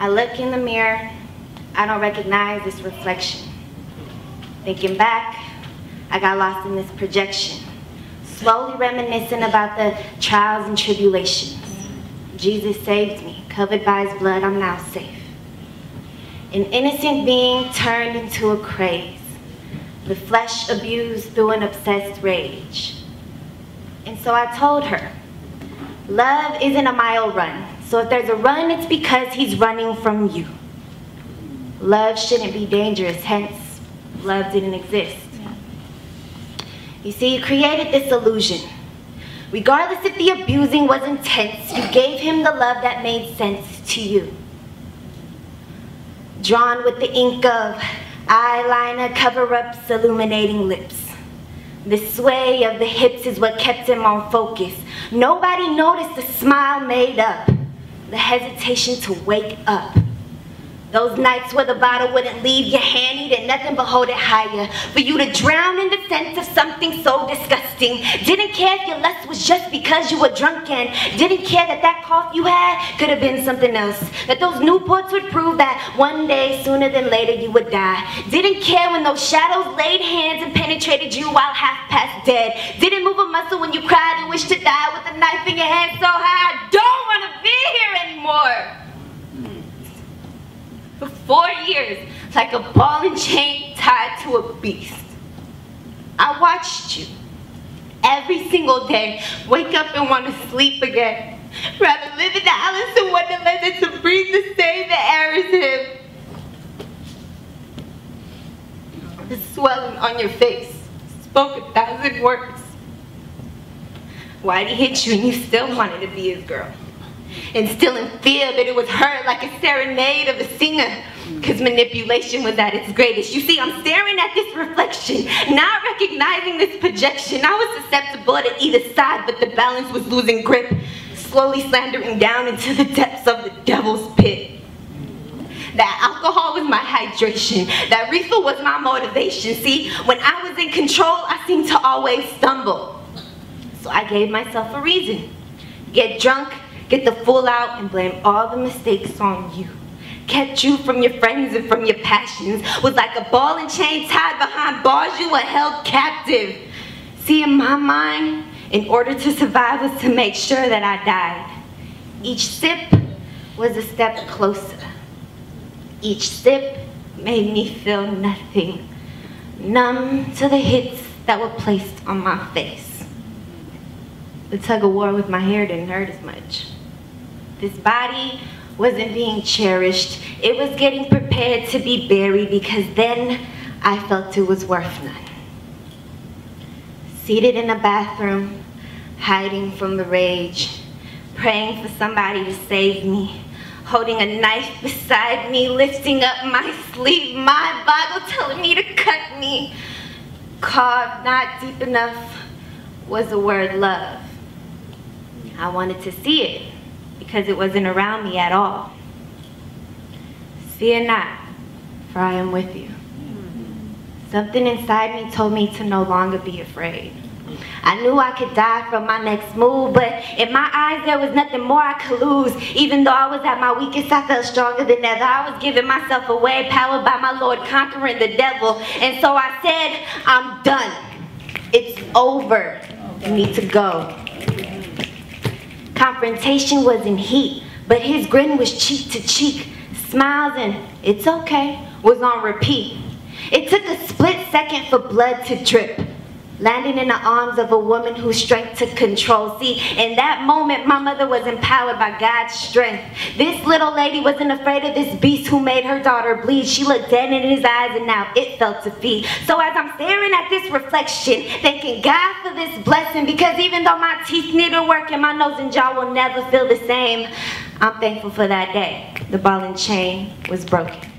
I look in the mirror, I don't recognize this reflection. Thinking back, I got lost in this projection, slowly reminiscing about the trials and tribulations. Jesus saved me, covered by his blood, I'm now safe. An innocent being turned into a craze, the flesh abused through an obsessed rage. And so I told her, love isn't a mile run, so if there's a run, it's because he's running from you. Love shouldn't be dangerous, hence, love didn't exist. You see, you created this illusion. Regardless if the abusing was intense, you gave him the love that made sense to you. Drawn with the ink of eyeliner, cover-ups, illuminating lips. The sway of the hips is what kept him on focus. Nobody noticed the smile made up, the hesitation to wake up. Those nights where the bottle wouldn't leave your hand, he did nothing but hold it higher. For you to drown in the sense of something so disgusting. Didn't care if your lust was just because you were drunk, and didn't care that that cough you had could have been something else. That those Newports would prove that one day, sooner than later, you would die. Didn't care when those shadows laid hands and penetrated you while half past dead. Didn't move a muscle when you cried and wished to die with a knife in your hand so high. I don't want to be here anymore. For 4 years, like a ball and chain tied to a beast. I watched you every single day wake up and want to sleep again. Rather live in the Alice in Wonderland than to breathe the same air as him. The swelling on your face spoke 1,000 words. Why'd he hit you and you still wanted to be his girl? And still in fear that it was her, like a serenade of a singer, because manipulation was at its greatest. You see, I'm staring at this reflection, not recognizing this projection. I was susceptible to either side, but the balance was losing grip, slowly slandering down into the depths of the devil's pit. That alcohol was my hydration. That refill was my motivation. See, when I was in control, I seemed to always stumble. So I gave myself a reason. Get drunk, get the full out, and blame all the mistakes on you. Kept you from your friends and from your passions. Was like a ball and chain tied behind bars, you were held captive. See, in my mind, in order to survive was to make sure that I died. Each sip was a step closer. Each sip made me feel nothing. Numb to the hits that were placed on my face. The tug of war with my hair didn't hurt as much. This body wasn't being cherished. It was getting prepared to be buried because then I felt it was worth none. Seated in a bathroom, hiding from the rage, praying for somebody to save me, holding a knife beside me, lifting up my sleeve, my Bible telling me to cut me. Carved not deep enough was the word love. I wanted to see it, because it wasn't around me at all. Fear not, for I am with you. Something inside me told me to no longer be afraid. I knew I could die from my next move, but in my eyes there was nothing more I could lose. Even though I was at my weakest, I felt stronger than ever. I was giving myself away, powered by my Lord, conquering the devil. And so I said, I'm done. It's over. You need to go. Confrontation was in heat, but his grin was cheek to cheek. Smiles and it's okay was on repeat. It took a split second for blood to drip, landing in the arms of a woman whose strength took control. See, in that moment, my mother was empowered by God's strength. This little lady wasn't afraid of this beast who made her daughter bleed. She looked dead in his eyes, and now it felt defeat. So as I'm staring at this reflection, thanking God for this blessing, because even though my teeth need to work and my nose and jaw will never feel the same, I'm thankful for that day. The ball and chain was broken.